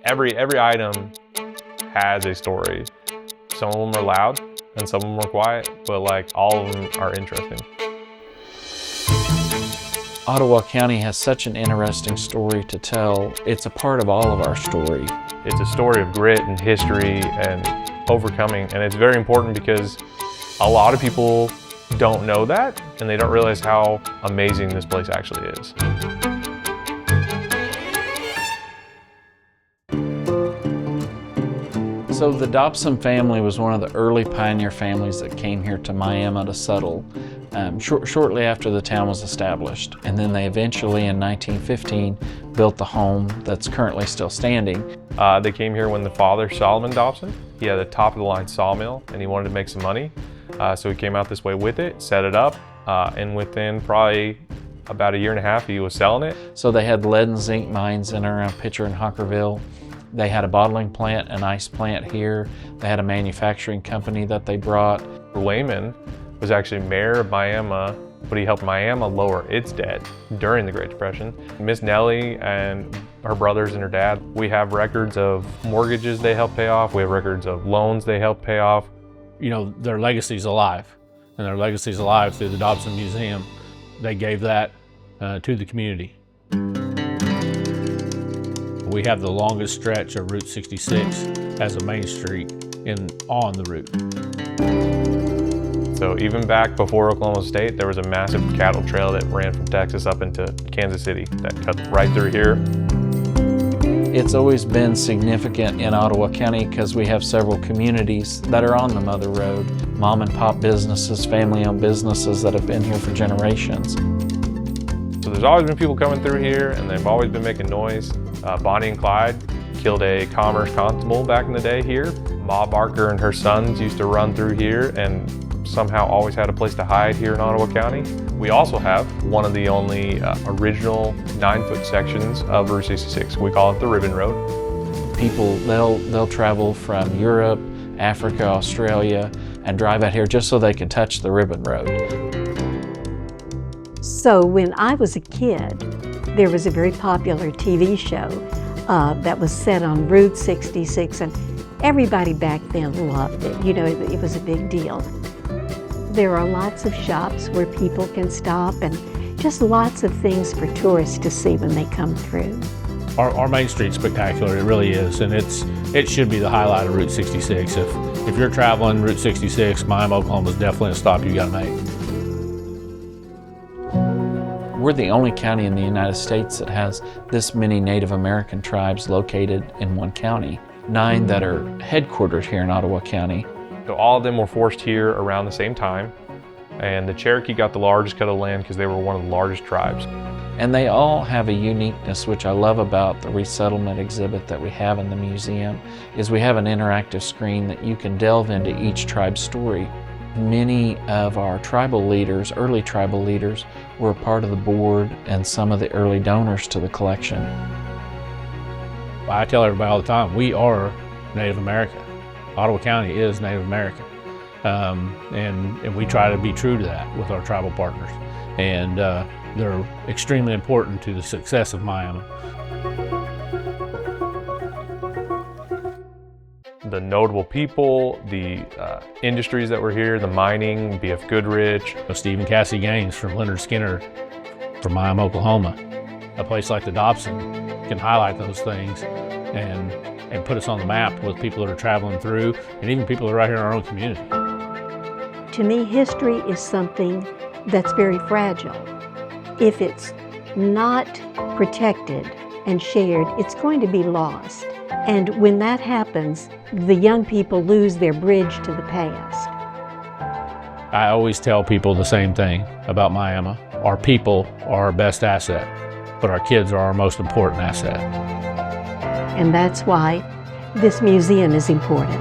Every item has a story. Some of them are loud and some of them are quiet, but like all of them are interesting. Ottawa County has such an interesting story to tell. It's a part of all of our story. It's a story of grit and history and overcoming, and it's very important because a lot of people don't know that and they don't realize how amazing this place actually is. So the Dobson family was one of the early pioneer families that came here to Miami to settle shortly after the town was established. And then they eventually, in 1915, built the home that's currently still standing. They came here when the father, Solomon Dobson, he had a top-of-the-line sawmill and he wanted to make some money. So he came out this way with it, set it up, and within probably about a year and a half, he was selling it. So they had lead and zinc mines in and around Pitcher and Hockerville. They had a bottling plant, an ice plant here. They had a manufacturing company that they brought. Wayman was actually mayor of Miami, but he helped Miami lower its debt during the Great Depression. Miss Nellie and her brothers and her dad, we have records of mortgages they helped pay off. We have records of loans they helped pay off. You know, their legacy's alive, and their legacy's alive through the Dobson Museum. They gave that to the community. We have the longest stretch of Route 66 as a main street on the route. So even back before Oklahoma State, there was a massive cattle trail that ran from Texas up into Kansas City that cut right through here. It's always been significant in Ottawa County because we have several communities that are on the Mother Road. Mom and pop businesses, family-owned businesses that have been here for generations. So there's always been people coming through here and they've always been making noise. Bonnie and Clyde killed a commerce constable back in the day here. Ma Barker and her sons used to run through here and somehow always had a place to hide here in Ottawa County. We also have one of the only original 9-foot sections of Route 66. We call it the Ribbon Road. People, they'll travel from Europe, Africa, Australia, and drive out here just so they can touch the Ribbon Road. So when I was a kid, there was a very popular TV show that was set on Route 66, and everybody back then loved it. You know, it was a big deal. There are lots of shops where people can stop and just lots of things for tourists to see when they come through. Our main street's spectacular, it really is, and it should be the highlight of Route 66. If you're traveling Route 66, Miami, Oklahoma is definitely a stop you gotta make. We're the only county in the United States that has this many Native American tribes located in one county. 9 that are headquartered here in Ottawa County. So all of them were forced here around the same time, and the Cherokee got the largest cut of land because they were one of the largest tribes. And they all have a uniqueness, which I love about the resettlement exhibit that we have in the museum, is we have an interactive screen that you can delve into each tribe's story. Many of our tribal leaders, early tribal leaders, were a part of the board and some of the early donors to the collection. I tell everybody all the time, we are Native American. Ottawa County is Native American. And we try to be true to that with our tribal partners. And they're extremely important to the success of Miami. The notable people, the industries that were here, the mining, B.F. Goodrich. Stephen Cassie Gaines from Leonard Skinner from Miami, Oklahoma. A place like the Dobson can highlight those things and put us on the map with people that are traveling through and even people that are right here in our own community. To me, history is something that's very fragile. If it's not protected and shared, it's going to be lost. And when that happens, the young people lose their bridge to the past. I always tell people the same thing about Miami. Our people are our best asset, but our kids are our most important asset. And that's why this museum is important.